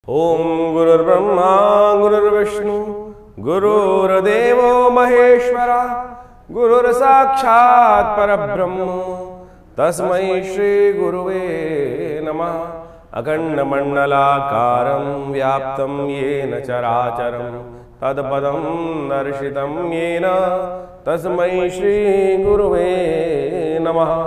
ओम गुरुर्ब्रह्मा गुरुर्विष्णु गुरुर्देवो महेश्वरा गुरुर्साक्षात् परब्रह्म तस्मै श्री गुरुवे नमः। अखंडमंडलाकारं व्याप्तं येन चराचरं तत्पदं दर्शितं येन तस्मै श्री गुरुवे नमः।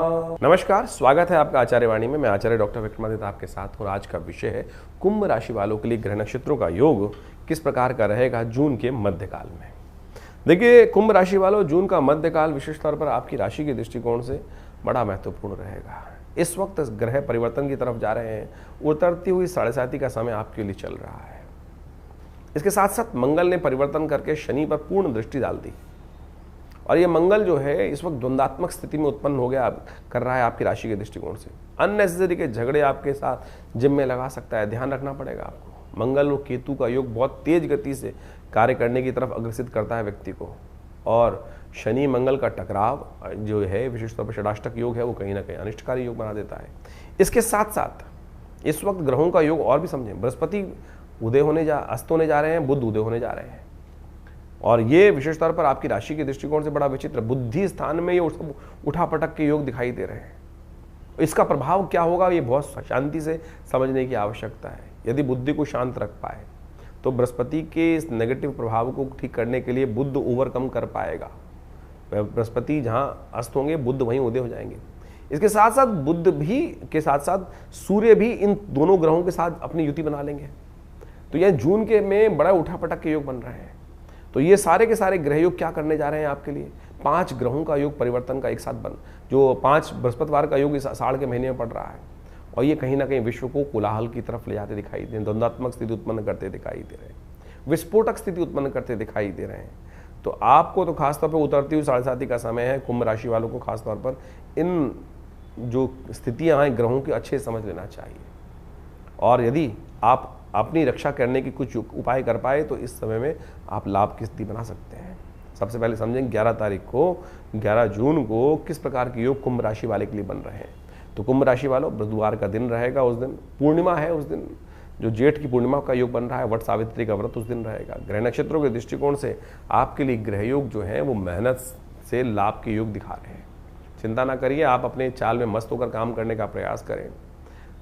नमस्कार, स्वागत है आपका आचार्य वाणी में। मैं आचार्य डॉक्टर विक्रमादित्य आपके साथ हूँ। आज का विषय है कुंभ राशि वालों के लिए ग्रह नक्षत्रों का योग किस प्रकार का रहेगा जून के मध्यकाल में। देखिए, कुंभ राशि वालों, जून का मध्यकाल विशेष तौर पर आपकी राशि के दृष्टिकोण से बड़ा महत्वपूर्ण रहेगा। इस वक्त ग्रह परिवर्तन की तरफ जा रहे हैं। उतरती हुई 7:30 का समय आपके लिए चल रहा है। इसके साथ साथ मंगल ने परिवर्तन करके शनि पर पूर्ण दृष्टि डाल दी और ये मंगल जो है इस वक्त द्वंद्वात्मक स्थिति में उत्पन्न हो गया कर रहा है आपकी राशि के दृष्टिकोण से। अननेसेसरी के झगड़े आपके साथ जिम में लगा सकता है, ध्यान रखना पड़ेगा आपको। मंगल और केतु का योग बहुत तेज गति से कार्य करने की तरफ अग्रसित करता है व्यक्ति को, और शनि मंगल का टकराव जो है विशेष तौर पर षडाष्टक योग है, वो कहीं ना कहीं अनिष्टकारी योग बना देता है। इसके साथ साथ इस वक्त ग्रहों का योग और भी समझें। बृहस्पति अस्त होने जा रहे हैं, बुध उदय होने जा रहे हैं, और ये विशेष तौर पर आपकी राशि के दृष्टिकोण से बड़ा विचित्र, बुद्धि स्थान में ये उठापटक के योग दिखाई दे रहे हैं। इसका प्रभाव क्या होगा ये बहुत शांति से समझने की आवश्यकता है। यदि बुद्धि को शांत रख पाए तो बृहस्पति के इस नेगेटिव प्रभाव को ठीक करने के लिए बुध ओवरकम कर पाएगा। बृहस्पति जहाँ अस्त होंगे, बुध वहीं उदय हो जाएंगे। इसके साथ साथ बुध भी के साथ साथ सूर्य भी इन दोनों ग्रहों के साथ अपनी युति बना लेंगे। तो यह जून के में बड़ा उठापटक के योग बन रहे हैं। तो ये सारे के सारे ग्रह योग क्या करने जा रहे हैं आपके लिए? 5 ग्रहों का योग परिवर्तन का एक साथ जो 5 बृहस्पतिवार का योग इस आषाढ़ के महीने में पड़ रहा है, और ये कहीं ना कहीं विश्व को कोलाहल की तरफ ले जाते दिखाई दे रहे हैं, द्वंद्वात्मक स्थिति उत्पन्न करते दिखाई दे रहे हैं, विस्फोटक स्थिति उत्पन्न करते दिखाई दे रहे हैं। तो आपको तो खासतौर पर उतरती हुई 7:30 का समय है। कुंभ राशि वालों को खासतौर पर इन जो स्थितियाँ हैं ग्रहों की अच्छे समझ लेना चाहिए, और यदि आप अपनी रक्षा करने की कुछ उपाय कर पाए तो इस समय में आप लाभ की स्थिति बना सकते हैं। सबसे पहले समझें 11 जून को किस प्रकार के योग कुंभ राशि वाले के लिए बन रहे हैं। तो कुंभ राशि वालों, बुधवार का दिन रहेगा, उस दिन पूर्णिमा है, उस दिन जो जेठ की पूर्णिमा का योग बन रहा है, वट सावित्री का व्रत उस दिन रहेगा। ग्रह नक्षत्रों के दृष्टिकोण से आपके लिए ग्रह योग जो है वो मेहनत से लाभ के योग दिखा रहे हैं। चिंता ना करिए, आप अपने चाल में मस्त होकर काम करने का प्रयास करें।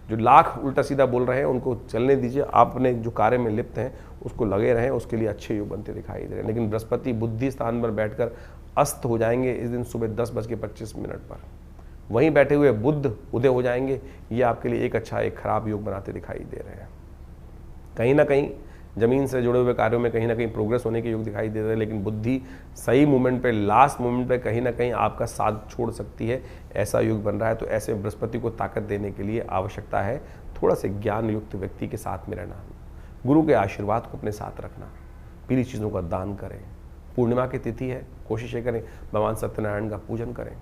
जो लाख उल्टा सीधा बोल रहे हैं उनको चलने दीजिए, आप अपने जो कार्य में लिप्त हैं उसको लगे रहें, उसके लिए अच्छे योग बनते दिखाई दे रहे हैं। लेकिन बृहस्पति बुद्धि स्थान पर बैठकर अस्त हो जाएंगे इस दिन सुबह 10:25 पर। वहीं बैठे हुए बुध उदय हो जाएंगे। ये आपके लिए एक अच्छा एक खराब योग बनाते दिखाई दे रहे हैं। कहीं ना कहीं जमीन से जुड़े हुए कार्यों में कहीं ना कहीं प्रोग्रेस होने के योग दिखाई दे रहे हैं, लेकिन बुद्धि सही मोमेंट पे, लास्ट मोमेंट पे कहीं ना कहीं आपका साथ छोड़ सकती है, ऐसा योग बन रहा है। तो ऐसे बृहस्पति को ताकत देने के लिए आवश्यकता है थोड़ा से ज्ञान युक्त व्यक्ति के साथ में रहना, गुरु के आशीर्वाद को अपने साथ रखना, पीली चीज़ों का दान करें। पूर्णिमा की तिथि है, कोशिश करें भगवान सत्यनारायण का पूजन करें।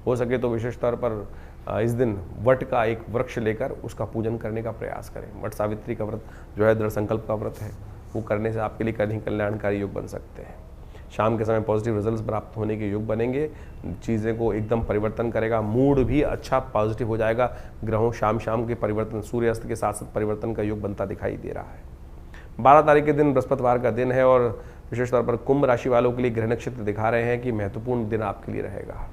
हो सके तो विशेष तौर पर इस दिन वट का एक वृक्ष लेकर उसका पूजन करने का प्रयास करें। वट सावित्री का व्रत जो है दृढ़ संकल्प का व्रत है, वो करने से आपके लिए कहीं कल्याणकारी योग बन सकते हैं। शाम के समय पॉजिटिव रिजल्ट्स प्राप्त होने के योग बनेंगे। चीज़ें को एकदम परिवर्तन करेगा, मूड भी अच्छा पॉजिटिव हो जाएगा। ग्रहों शाम के परिवर्तन, सूर्यास्त के साथ साथ परिवर्तन का योग बनता दिखाई दे रहा है। 12 तारीख के दिन बृहस्पतिवार का दिन है, और विशेष तौर पर कुंभ राशि वालों के लिए ग्रह नक्षत्र दिखा रहे हैं कि महत्वपूर्ण दिन आपके लिए रहेगा।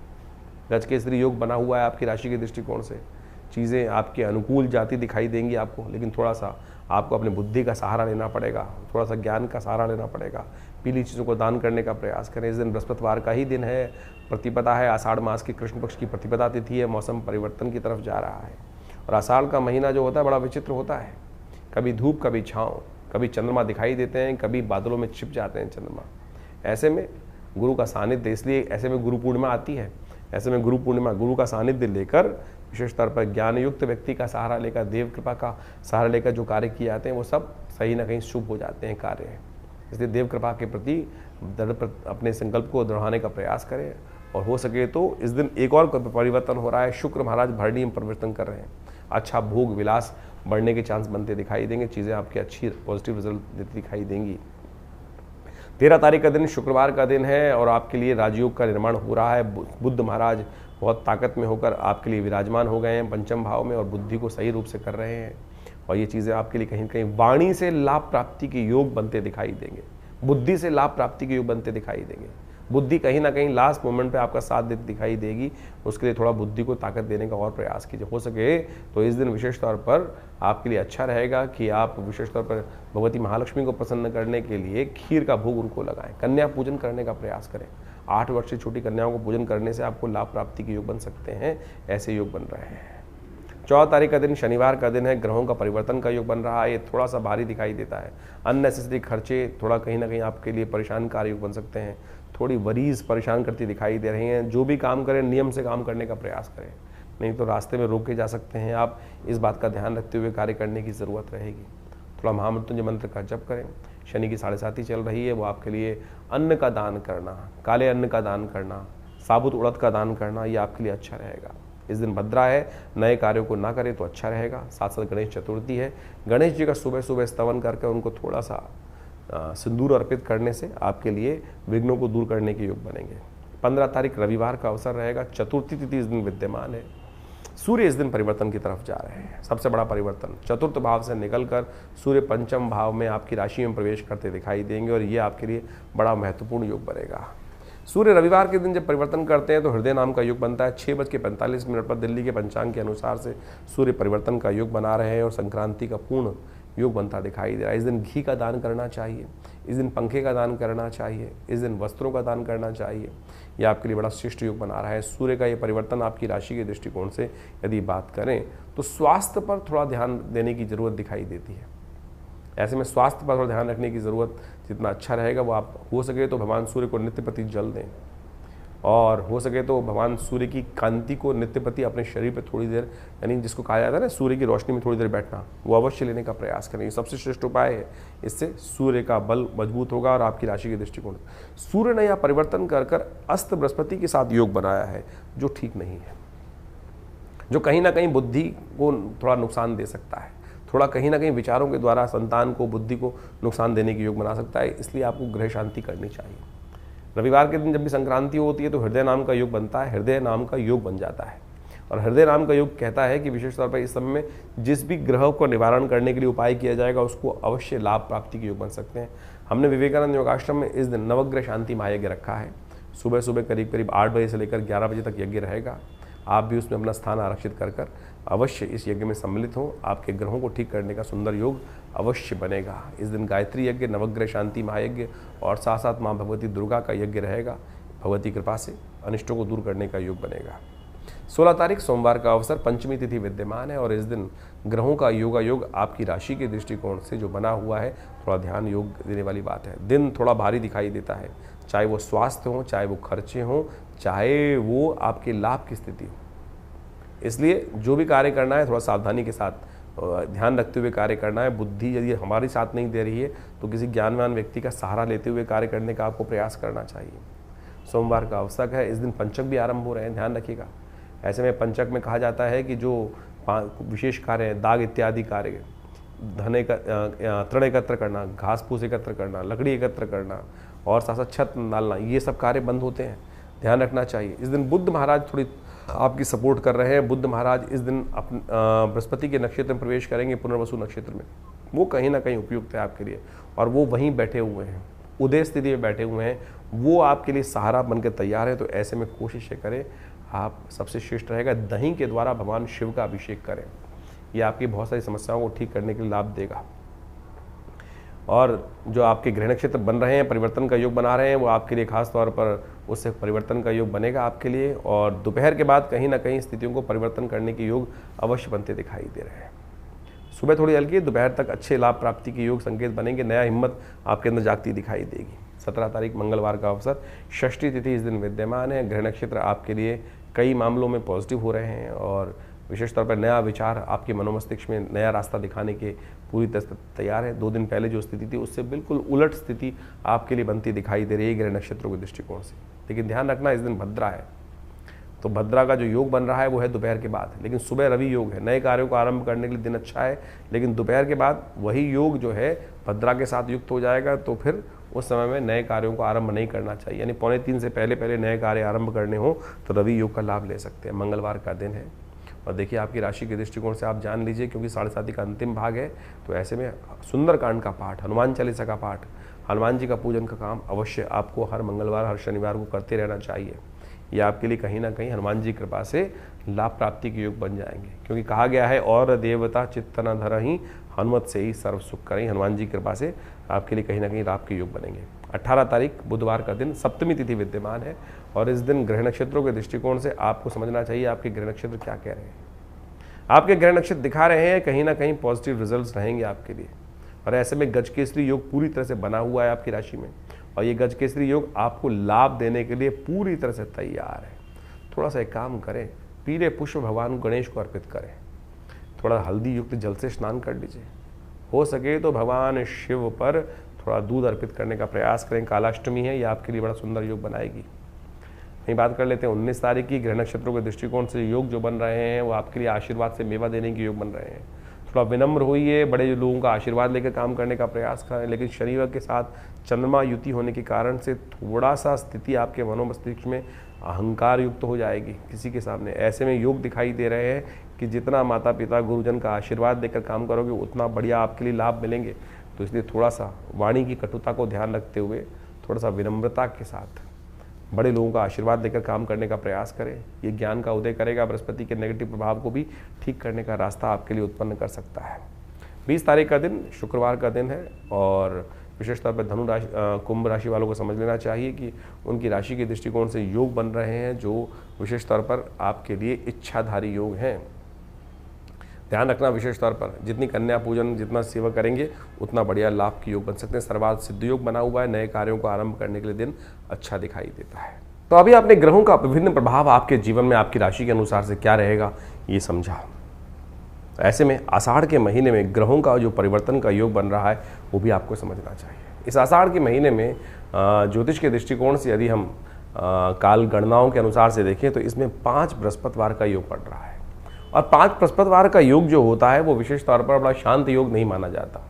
गजकेसरी योग बना हुआ है आपकी राशि के दृष्टिकोण से। चीज़ें आपके अनुकूल जाती दिखाई देंगी आपको, लेकिन थोड़ा सा आपको अपनी बुद्धि का सहारा लेना पड़ेगा, थोड़ा सा ज्ञान का सहारा लेना पड़ेगा। पीली चीज़ों को दान करने का प्रयास करें। इस दिन बृहस्पतिवार का ही दिन है, प्रतिपदा है, आषाढ़ मास की कृष्ण पक्ष की प्रतिपदा तिथि है। मौसम परिवर्तन की तरफ जा रहा है, और आषाढ़ का महीना जो होता है बड़ा विचित्र होता है। कभी धूप, कभी छाँव, कभी चंद्रमा दिखाई देते हैं, कभी बादलों में छिप जाते हैं चंद्रमा। ऐसे में गुरु का सानिध्य, इसलिए ऐसे में गुरु पूर्णिमा आती है। ऐसे में गुरु पूर्णिमा, गुरु का सानिध्य लेकर, विशेष तौर पर ज्ञान युक्त व्यक्ति का सहारा लेकर, देव कृपा का सहारा लेकर जो कार्य किए जाते हैं वो सब सही ना कहीं शुभ हो जाते हैं कार्य। इसलिए देव कृपा के प्रति अपने संकल्प को दोहराने का प्रयास करें, और हो सके तो इस दिन एक और परिवर्तन हो रहा है। शुक्र महाराज भरणी में परिवर्तन कर रहे हैं। अच्छा भोग विलास बढ़ने के चांस बनते दिखाई देंगे। चीज़ें आपकी अच्छी पॉजिटिव रिजल्ट देती दिखाई देंगी। 13 तारीख का दिन शुक्रवार का दिन है, और आपके लिए राजयोग का निर्माण हो रहा है। बुध महाराज बहुत ताकत में होकर आपके लिए विराजमान हो गए हैं पंचम भाव में, और बुद्धि को सही रूप से कर रहे हैं। और ये चीज़ें आपके लिए कहीं ना कहीं वाणी से लाभ प्राप्ति के योग बनते दिखाई देंगे, बुद्धि से लाभ प्राप्ति के योग बनते दिखाई देंगे। बुद्धि कहीं ना कहीं लास्ट मोमेंट पे आपका साथ देती दिखाई देगी, उसके लिए थोड़ा बुद्धि को ताकत देने का और प्रयास कीजिए। हो सके तो इस दिन विशेष तौर पर आपके लिए अच्छा रहेगा कि आप विशेष तौर पर भगवती महालक्ष्मी को प्रसन्न करने के लिए खीर का भोग उनको लगाएं, कन्या पूजन करने का प्रयास करें। 8 वर्ष से छोटी कन्याओं को पूजन करने से आपको लाभ प्राप्ति के योग बन सकते हैं, ऐसे योग बन रहे हैं। 14 तारीख का दिन शनिवार का दिन है, ग्रहों का परिवर्तन का योग बन रहा है, ये थोड़ा सा भारी दिखाई देता है। अननेसेसरी खर्चे थोड़ा कहीं ना कहीं आपके लिए परेशानकारी योग बन सकते हैं। थोड़ी वरीज परेशान करती दिखाई दे रही हैं। जो भी काम करें नियम से काम करने का प्रयास करें, नहीं तो रास्ते में रोके जा सकते हैं आप। इस बात का ध्यान रखते हुए कार्य करने की ज़रूरत रहेगी। थोड़ा महामृत्युंजय मंत्र का जप करें। शनि की 7.5 चल रही है, वो आपके लिए अन्न का दान करना, काले अन्न का दान करना, साबुत उड़द का दान करना, ये आपके लिए अच्छा रहेगा। इस दिन भद्रा है, नए कार्यों को ना करें तो अच्छा रहेगा। साथ साथ गणेश चतुर्थी है, गणेश जी का सुबह सुबह स्तवन करके उनको थोड़ा सा सिंदूर अर्पित करने से आपके लिए विघ्नों को दूर करने के योग बनेंगे। 15 तारीख रविवार का अवसर रहेगा, चतुर्थी तिथि इस दिन विद्यमान है। सूर्य इस दिन परिवर्तन की तरफ जा रहे हैं, सबसे बड़ा परिवर्तन। चतुर्थ भाव से निकलकर सूर्य पंचम भाव में आपकी राशि में प्रवेश करते दिखाई देंगे और ये आपके लिए बड़ा महत्वपूर्ण योग बनेगा। सूर्य रविवार के दिन जब परिवर्तन करते हैं तो हृदय नाम का योग बनता है। 6:45 पर दिल्ली के पंचांग के अनुसार से सूर्य परिवर्तन का योग बना रहे हैं और संक्रांति का पूर्ण योग बनता दिखाई दे रहा है। इस दिन घी का दान करना चाहिए, इस दिन पंखे का दान करना चाहिए, इस दिन वस्त्रों का दान करना चाहिए। यह आपके लिए बड़ा शिष्ट योग बना रहा है। सूर्य का ये परिवर्तन आपकी राशि के दृष्टिकोण से यदि बात करें तो स्वास्थ्य पर थोड़ा ध्यान देने की जरूरत दिखाई देती है। ऐसे में स्वास्थ्य पर थोड़ा ध्यान रखने की ज़रूरत जितना अच्छा रहेगा वो आप हो सके तो भगवान सूर्य को नित्य प्रति जल दें, और हो सके तो भगवान सूर्य की कांति को नित्य प्रति अपने शरीर पर थोड़ी देर, यानी जिसको कहा जाता है ना सूर्य की रोशनी में थोड़ी देर बैठना, वो अवश्य लेने का प्रयास करें। ये सबसे श्रेष्ठ उपाय है। इससे सूर्य का बल मजबूत होगा और आपकी राशि के दृष्टिकोण। सूर्य ने यह परिवर्तन कर अस्त बृहस्पति के साथ योग बनाया है, जो ठीक नहीं है, जो कहीं ना कहीं बुद्धि को थोड़ा नुकसान दे सकता है, थोड़ा कहीं ना कहीं विचारों के द्वारा संतान को, बुद्धि को नुकसान देने की योग बना सकता है। इसलिए आपको गृह शांति करनी चाहिए। रविवार के दिन जब भी संक्रांति होती है तो हृदय नाम का योग बनता है, हृदय नाम का योग बन जाता है। और हृदय नाम का योग कहता है कि विशेष तौर पर इस समय में जिस भी ग्रह को निवारण करने के लिए उपाय किया जाएगा उसको अवश्य लाभ प्राप्ति के योग बन सकते हैं। हमने विवेकानंद योगाश्रम में इस दिन नवग्रह शांति महायज्ञ रखा है। सुबह सुबह करीब 8 बजे से लेकर 11 बजे तक यज्ञ रहेगा। आप भी उसमें अपना स्थान आरक्षित कर अवश्य इस यज्ञ में सम्मिलित हों। आपके ग्रहों को ठीक करने का सुंदर योग अवश्य बनेगा। इस दिन गायत्री यज्ञ, नवग्रह शांति महायज्ञ और साथ साथ माँ भगवती दुर्गा का यज्ञ रहेगा। भगवती कृपा से अनिष्टों को दूर करने का योग बनेगा। 16 तारीख सोमवार का अवसर, पंचमी तिथि विद्यमान है और इस दिन ग्रहों का योग आपकी राशि के दृष्टिकोण से जो बना हुआ है, थोड़ा ध्यान योग देने वाली बात है। दिन थोड़ा भारी दिखाई देता है, चाहे वो स्वास्थ्य हो, चाहे वो खर्चे हों, चाहे वो आपके लाभ की स्थिति हो। इसलिए जो भी कार्य करना है थोड़ा सावधानी के साथ ध्यान रखते हुए कार्य करना है। बुद्धि यदि हमारी साथ नहीं दे रही है तो किसी ज्ञानवान व्यक्ति का सहारा लेते हुए कार्य करने का आपको प्रयास करना चाहिए। सोमवार का अवसर है, इस दिन पंचक भी आरंभ हो रहे हैं, ध्यान रखिएगा। ऐसे में पंचक में कहा जाता है कि जो विशेष कार्य हैं, दाग इत्यादि कार्य, तृण एकत्र करना, घास फूस एकत्र करना, लकड़ी एकत्र करना और साथ साथ छत डालना, ये सब कार्य बंद होते हैं, ध्यान रखना चाहिए। इस दिन बुद्ध महाराज थोड़ी आपकी सपोर्ट कर रहे हैं। बुद्ध महाराज इस दिन बृहस्पति के नक्षत्र में प्रवेश करेंगे, पुनर्वसु नक्षत्र में। वो कहीं ना कहीं उपयुक्त है आपके लिए और वो वहीं बैठे हुए हैं, उदय स्थिति में बैठे हुए हैं, वो आपके लिए सहारा बनकर तैयार है। तो ऐसे में कोशिश करें, आप सबसे श्रेष्ठ रहेगा दही के द्वारा भगवान शिव का अभिषेक करें। यह आपकी बहुत सारी समस्याओं को ठीक करने के लिए लाभ देगा। और जो आपके ग्रह नक्षत्र बन रहे हैं, परिवर्तन का योग बना रहे हैं, वो आपके लिए खास तौर पर उससे परिवर्तन का योग बनेगा आपके लिए। और दोपहर के बाद कहीं ना कहीं स्थितियों को परिवर्तन करने के योग अवश्य बनते दिखाई दे रहे हैं। सुबह थोड़ी हल्की, दोपहर तक अच्छे लाभ प्राप्ति के योग संकेत बनेंगे। नया हिम्मत आपके अंदर जागती दिखाई देगी। 17 तारीख मंगलवार का अवसर, षष्ठी तिथि इस दिन विद्यमान है। ग्रह नक्षत्र आपके लिए कई मामलों में पॉजिटिव हो रहे हैं और विशेष तौर पर नया विचार आपके मनोमस्तिष्क में नया रास्ता दिखाने के पूरी तरह तैयार है। 2 दिन पहले जो स्थिति थी उससे बिल्कुल उलट स्थिति आपके लिए बनती दिखाई दे रही है ग्रह नक्षत्रों के दृष्टिकोण से। लेकिन ध्यान रखना, इस दिन भद्रा है, तो भद्रा का जो योग बन रहा है वो है दोपहर के बाद। लेकिन सुबह रवि योग है, नए कार्यों को आरंभ करने के लिए दिन अच्छा है। लेकिन दोपहर के बाद वही योग जो है भद्रा के साथ युक्त हो जाएगा, तो फिर उस समय में नए कार्यों को आरंभ नहीं करना चाहिए। यानी 2:45 से पहले नए कार्य आरंभ करने हो तो रवि योग का लाभ ले सकते हैं। मंगलवार का दिन है और देखिए आपकी राशि के दृष्टिकोण से आप जान लीजिए, क्योंकि 7.5 का अंतिम भाग है, तो ऐसे में सुंदरकांड का पाठ, हनुमान चालीसा का पाठ, हनुमान जी का पूजन का काम अवश्य आपको हर मंगलवार हर शनिवार को करते रहना चाहिए। ये आपके लिए कहीं ना कहीं हनुमान जी की कृपा से लाभ प्राप्ति के योग बन जाएंगे, क्योंकि कहा गया है और देवता चित्त न धरहि हनुमत से ही सर्व सुख करें। हनुमान जी की कृपा से आपके लिए कहीं ना कहीं लाभ के योग बनेंगे। 18 तारीख बुधवार का दिन सप्तमी तिथि विद्यमान है और इस दिन ग्रह नक्षत्रों के दृष्टिकोण से आपको समझना चाहिए आपके ग्रह नक्षत्र क्या कह रहे हैं। आपके ग्रह नक्षत्र दिखा रहे हैं कहीं ना कहीं पॉजिटिव रिजल्ट्स रहेंगे आपके लिए, और ऐसे में गजकेसरी योग पूरी तरह से बना हुआ है आपकी राशि में, और ये गजकेसरी योग आपको लाभ देने के लिए पूरी तरह से तैयार है। थोड़ा सा एक काम करें, पीले पुष्प भगवान गणेश को अर्पित करें, थोड़ा हल्दी युक्त जल से स्नान कर लीजिए, हो सके तो भगवान शिव पर थोड़ा दूध अर्पित करने का प्रयास करें। कालाष्टमी है, ये आपके लिए बड़ा सुंदर योग बनाएगी। वहीं बात कर लेते हैं 19 तारीख की। ग्रह नक्षत्रों के दृष्टिकोण से योग जो बन रहे हैं वो आपके लिए आशीर्वाद से मेवा देने के योग बन रहे हैं। थोड़ा विनम्र होइए, बड़े लोगों का आशीर्वाद लेकर काम करने का प्रयास करें, लेकिन शनिवार के साथ चंद्रमा युति होने के कारण से थोड़ा सा स्थिति आपके मनोमस्तिष्क में अहंकार युक्त हो जाएगी किसी के सामने। ऐसे में योग दिखाई दे रहे हैं कि जितना माता पिता गुरुजन का आशीर्वाद देकर काम करोगे उतना बढ़िया आपके लिए लाभ मिलेंगे। तो इसलिए थोड़ा सा वाणी की कटुता को ध्यान रखते हुए थोड़ा सा विनम्रता के साथ बड़े लोगों का आशीर्वाद लेकर काम करने का प्रयास करें। ये ज्ञान का उदय करेगा, बृहस्पति के नेगेटिव प्रभाव को भी ठीक करने का रास्ता आपके लिए उत्पन्न कर सकता है। 20 तारीख का दिन शुक्रवार का दिन है और विशेष तौर पर कुंभ राशि वालों को समझ लेना चाहिए कि उनकी राशि के दृष्टिकोण से योग बन रहे हैं जो विशेष तौर पर आपके लिए इच्छाधारी योग हैं। ध्यान रखना, विशेष तौर पर जितनी कन्या पूजन जितना सेवा करेंगे उतना बढ़िया लाभ के योग बन सकते हैं। सर्वार्थ सिद्ध योग बना हुआ है, नए कार्यों को आरंभ करने के लिए दिन अच्छा दिखाई देता है। तो अभी आपने ग्रहों का विभिन्न प्रभाव आपके जीवन में आपकी राशि के अनुसार से क्या रहेगा ये समझा। ऐसे में आषाढ़ के महीने में ग्रहों का जो परिवर्तन का योग बन रहा है वो भी आपको समझना चाहिए। इस आषाढ़ के महीने में ज्योतिष के दृष्टिकोण से यदि हम काल गणनाओं के अनुसार से देखें तो इसमें 5 बृहस्पतिवार का योग पड़ रहा है, और 5 बृहस्पतिवार का योग जो होता है वो विशेष तौर पर बड़ा शांत योग नहीं माना जाता।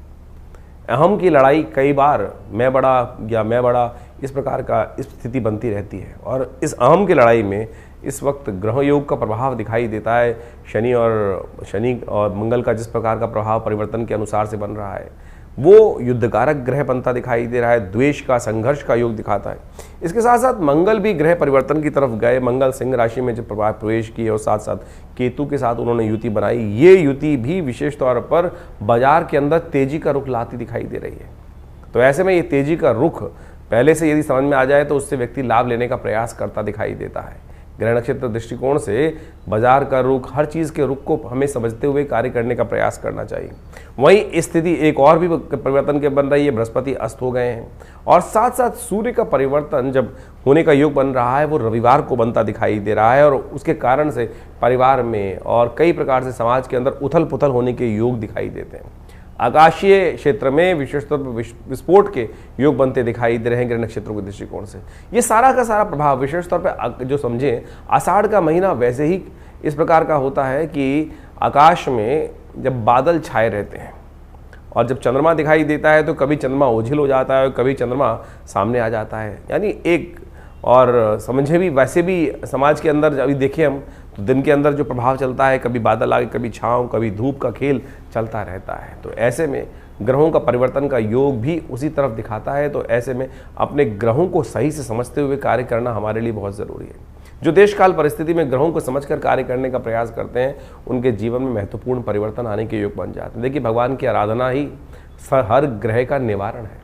अहम की लड़ाई कई बार मैं बड़ा इस प्रकार का स्थिति बनती रहती है, और इस अहम की लड़ाई में इस वक्त ग्रह योग का प्रभाव दिखाई देता है। शनि और मंगल का जिस प्रकार का प्रभाव परिवर्तन के अनुसार से बन रहा है वो युद्धकारक ग्रह बनता दिखाई दे रहा है, द्वेष का संघर्ष का योग दिखाता है। इसके साथ साथ मंगल भी ग्रह परिवर्तन की तरफ गए। मंगल सिंह राशि में जब प्रभाव प्रवेश किए और साथ साथ केतु के साथ उन्होंने युति बनाई, ये युति भी विशेष तौर पर बाजार के अंदर तेजी का रुख लाती दिखाई दे रही है। तो ऐसे में ये तेजी का रुख पहले से यदि समझ में आ जाए तो उससे व्यक्ति लाभ लेने का प्रयास करता दिखाई देता है। ग्रह नक्षत्र दृष्टिकोण से बाजार का रुख, हर चीज़ के रुख को हमें समझते हुए कार्य करने का प्रयास करना चाहिए। वहीं स्थिति एक और भी परिवर्तन के बन रही है, बृहस्पति अस्त हो गए हैं, और साथ साथ सूर्य का परिवर्तन जब होने का योग बन रहा है वो रविवार को बनता दिखाई दे रहा है, और उसके कारण से परिवार में और कई प्रकार से समाज के अंदर उथल पुथल होने के योग दिखाई देते हैं। आकाशीय क्षेत्र में विशेष तौर पर विस्फोट के योग बनते दिखाई दे रहे हैं ग्रह नक्षत्रों के दृष्टिकोण से। ये सारा का सारा प्रभाव विशेष तौर पर जो समझें, आषाढ़ का महीना वैसे ही इस प्रकार का होता है कि आकाश में जब बादल छाए रहते हैं और जब चंद्रमा दिखाई देता है तो कभी चंद्रमा ओझिल हो जाता है और कभी चंद्रमा सामने आ जाता है। यानी एक और समझे भी वैसे भी समाज के अंदर अभी देखें हम तो दिन के अंदर जो प्रभाव चलता है, कभी बादल आगे कभी छाँव कभी धूप का खेल चलता रहता है। तो ऐसे में ग्रहों का परिवर्तन का योग भी उसी तरफ दिखाता है। तो ऐसे में अपने ग्रहों को सही से समझते हुए कार्य करना हमारे लिए बहुत ज़रूरी है। जो देशकाल परिस्थिति में ग्रहों को समझकर कार्य करने का प्रयास करते हैं उनके जीवन में महत्वपूर्ण परिवर्तन आने के योग बन जाते हैं। देखिए, भगवान की आराधना ही हर ग्रह का निवारण है।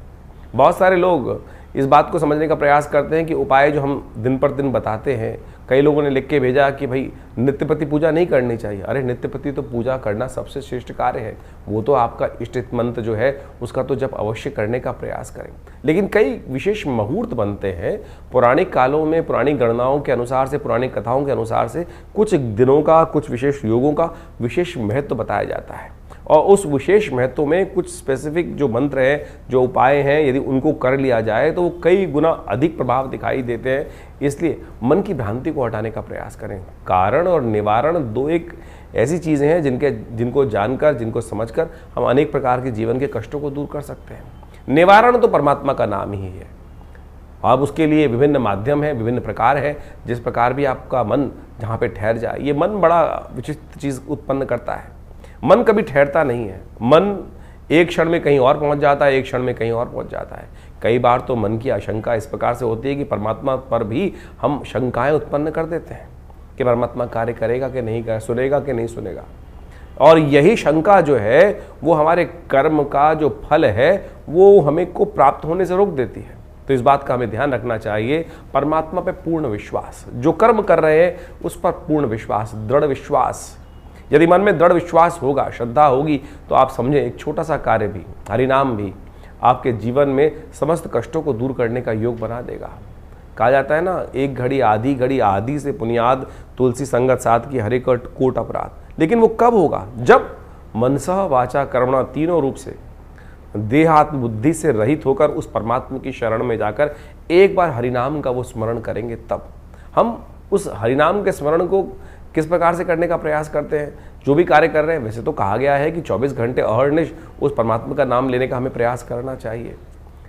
बहुत सारे लोग इस बात को समझने का प्रयास करते हैं कि उपाय जो हम दिन पर दिन बताते हैं, कई लोगों ने लिख के भेजा कि भाई नित्यपति पूजा नहीं करनी चाहिए। अरे नित्यपति तो पूजा करना सबसे श्रेष्ठ कार्य है, वो तो आपका इष्ट मंत्र जो है उसका तो जब अवश्य करने का प्रयास करें। लेकिन कई विशेष मुहूर्त बनते हैं पौराणिक कालों में, पुरानी गणनाओं के अनुसार से, पुरानी कथाओं के अनुसार से कुछ दिनों का, कुछ विशेष योगों का विशेष महत्व बताया जाता है, और उस विशेष महत्व में कुछ स्पेसिफिक जो मंत्र हैं, जो उपाय हैं, यदि उनको कर लिया जाए तो वो कई गुना अधिक प्रभाव दिखाई देते हैं। इसलिए मन की भ्रांति को हटाने का प्रयास करें। कारण और निवारण दो एक ऐसी चीज़ें हैं जिनको जानकर, जिनको समझकर हम अनेक प्रकार के जीवन के कष्टों को दूर कर सकते हैं। निवारण तो परमात्मा का नाम ही है। अब उसके लिए विभिन्न माध्यम हैं, विभिन्न प्रकार हैं। जिस प्रकार भी आपका मन जहाँ पे ठहर जाए। ये मन बड़ा विचित्र चीज़ उत्पन्न करता है। मन कभी ठहरता नहीं है। मन एक क्षण में कहीं और पहुँच जाता है, एक क्षण में कहीं और पहुँच जाता है। कई बार तो मन की आशंका इस प्रकार से होती है कि परमात्मा पर भी हम शंकाएं उत्पन्न कर देते हैं कि परमात्मा कार्य करेगा कि नहीं करेगा, सुनेगा कि नहीं सुनेगा। और यही शंका जो है वो हमारे कर्म का जो फल है वो हमें को प्राप्त होने से रोक देती है। तो इस बात का हमें ध्यान रखना चाहिए। परमात्मा पे पूर्ण विश्वास, जो कर्म कर रहे हैं उस पर पूर्ण विश्वास, दृढ़ विश्वास। यदि मन में दृढ़ विश्वास होगा, श्रद्धा होगी, तो आप समझें एक छोटा सा कार्य भी, हरिनाम भी आपके जीवन में समस्त कष्टों को दूर करने का योग बना देगा। कहा जाता है ना, एक घड़ी आदि से पुनियाद, तुलसी संगत साथ की हरे कोट अपराध। लेकिन वो कब होगा? जब मनसः वाचा कर्मणा तीनों रूप से देहात्म बुद्धि से रहित होकर उस परमात्मा की शरण में जाकर एक बार हरिनाम का वो स्मरण करेंगे। तब हम उस हरिनाम के स्मरण को किस प्रकार से करने का प्रयास करते हैं? जो भी कार्य कर रहे हैं, वैसे तो कहा गया है कि 24 घंटे अहर्निश उस परमात्मा का नाम लेने का हमें प्रयास करना चाहिए।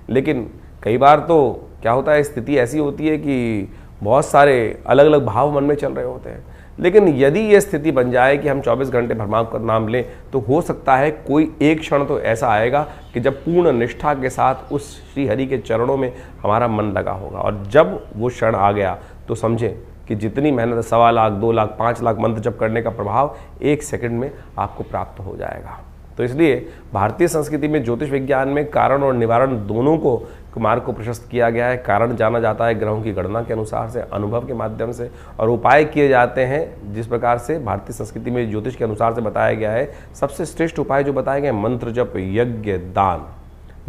लेकिन कई बार तो क्या होता है, स्थिति ऐसी होती है कि बहुत सारे अलग अलग भाव मन में चल रहे होते हैं। लेकिन यदि ये स्थिति बन जाए कि हम 24 घंटे परमात्मा का नाम लें, तो हो सकता है कोई एक क्षण तो ऐसा आएगा कि जब पूर्ण निष्ठा के साथ उस श्री हरि के चरणों में हमारा मन लगा होगा। और जब वो क्षण आ गया तो समझें कि जितनी मेहनत 1.25 लाख, 2 लाख, 5 लाख मंत्र जप करने का प्रभाव 1 सेकंड में आपको प्राप्त हो जाएगा। तो इसलिए भारतीय संस्कृति में ज्योतिष विज्ञान में कारण और निवारण दोनों को मार्ग को प्रशस्त किया गया है। कारण जाना जाता है ग्रहों की गणना के अनुसार से, अनुभव के माध्यम से, और उपाय किए जाते हैं जिस प्रकार से भारतीय संस्कृति में ज्योतिष के अनुसार से बताया गया है। सबसे श्रेष्ठ उपाय जो बताए गए, मंत्र जप, यज्ञ, दान,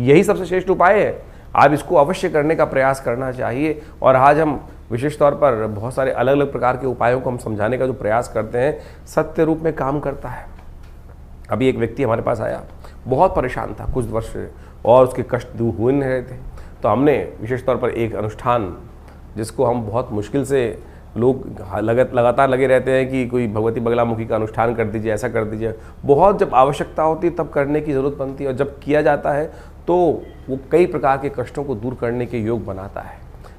यही सबसे श्रेष्ठ उपाय है। आप इसको अवश्य करने का प्रयास करना चाहिए। और आज हम विशेष तौर पर बहुत सारे अलग अलग प्रकार के उपायों को हम समझाने का जो प्रयास करते हैं, सत्य रूप में काम करता है। अभी एक व्यक्ति हमारे पास आया, बहुत परेशान था कुछ वर्ष से, और उसके कष्ट दूर हो नहीं रहे थे। तो हमने विशेष तौर पर एक अनुष्ठान, जिसको हम बहुत मुश्किल से, लोग लगातार लगे रहते हैं कि कोई भगवती बगलामुखी का अनुष्ठान कर दीजिए, ऐसा कर दीजिए। बहुत जब आवश्यकता होती है तब करने की ज़रूरत बनती है, और जब किया जाता है तो वो कई प्रकार के कष्टों को दूर करने के योग बनाता है।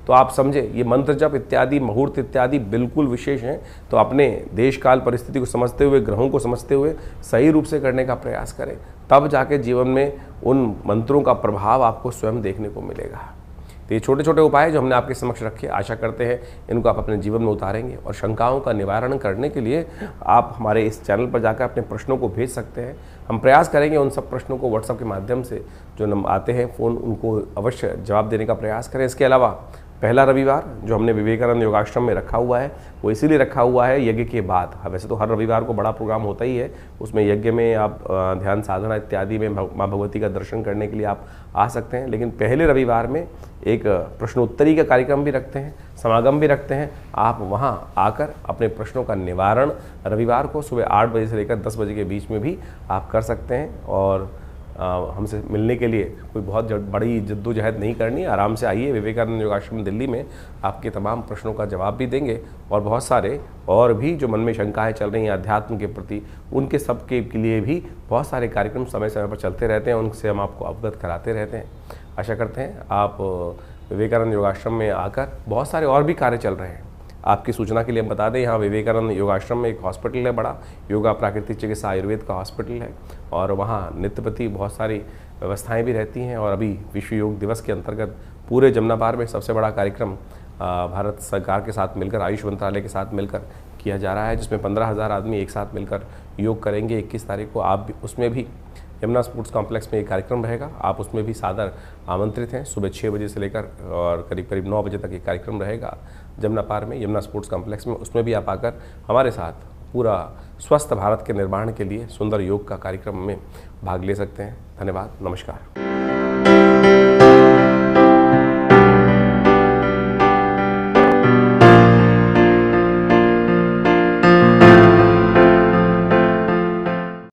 तो आप समझे, ये मंत्र जप इत्यादि, मुहूर्त इत्यादि बिल्कुल विशेष हैं। तो अपने देश काल परिस्थिति को समझते हुए, ग्रहों को समझते हुए सही रूप से करने का प्रयास करें, तब जाके जीवन में उन मंत्रों का प्रभाव आपको स्वयं देखने को मिलेगा। तो ये छोटे छोटे उपाय जो हमने आपके समक्ष रखे, आशा करते हैं इनको आप अपने जीवन में उतारेंगे। और शंकाओं का निवारण करने के लिए आप हमारे इस चैनल पर जाकर अपने प्रश्नों को भेज सकते हैं। हम प्रयास करेंगे उन सब प्रश्नों को व्हाट्सएप के माध्यम से जो नंबर आते हैं फ़ोन, उनको अवश्य जवाब देने का प्रयास करें। इसके अलावा पहला रविवार जो हमने विवेकानंद योगाश्रम में रखा हुआ है, वो इसीलिए रखा हुआ है यज्ञ के बाद। वैसे तो हर रविवार को बड़ा प्रोग्राम होता ही है, उसमें यज्ञ में आप ध्यान साधना इत्यादि में माँ भगवती का दर्शन करने के लिए आप आ सकते हैं। लेकिन पहले रविवार में एक प्रश्नोत्तरी का कार्यक्रम भी रखते हैं, समागम भी रखते हैं। आप वहाँ आकर अपने प्रश्नों का निवारण रविवार को सुबह 8 बजे से लेकर 10 बजे के बीच में भी आप कर सकते हैं। और हमसे मिलने के लिए कोई बहुत बड़ी जद्दोजहद नहीं करनी, आराम से आइए। विवेकानंद योगाश्रम दिल्ली में आपके तमाम प्रश्नों का जवाब भी देंगे, और बहुत सारे और भी जो मन में शंकाएं चल रही हैं अध्यात्म के प्रति, उनके सबके लिए भी बहुत सारे कार्यक्रम समय समय पर चलते रहते हैं, उनसे हम आपको अवगत कराते रहते हैं। आशा करते हैं आप विवेकानंद योगाश्रम में आकर, बहुत सारे और भी कार्य चल रहे हैं। आपकी सूचना के लिए हम बता दें, यहाँ विवेकानंद योगाश्रम में एक हॉस्पिटल है बड़ा, योगा प्राकृतिक चिकित्सा आयुर्वेद का हॉस्पिटल है, और वहाँ नित्य प्रति बहुत सारी व्यवस्थाएं भी रहती हैं। और अभी विश्व योग दिवस के अंतर्गत पूरे जमुना पार में सबसे बड़ा कार्यक्रम भारत सरकार के साथ मिलकर, आयुष मंत्रालय के साथ मिलकर किया जा रहा है, जिसमें 15,000 आदमी एक साथ मिलकर योग करेंगे। 21 तारीख को आप भी उसमें भी यमुना स्पोर्ट्स कॉम्प्लेक्स में एक कार्यक्रम रहेगा, आप उसमें भी सादर आमंत्रित हैं। सुबह 6 बजे से लेकर और करीब करीब 9 बजे तक एक कार्यक्रम रहेगा जमुना पार में, यमुना स्पोर्ट्स कॉम्प्लेक्स में। उसमें भी आप आकर हमारे साथ पूरा स्वस्थ भारत के निर्माण के लिए सुंदर योग का कार्यक्रम में भाग ले सकते हैं। धन्यवाद, नमस्कार।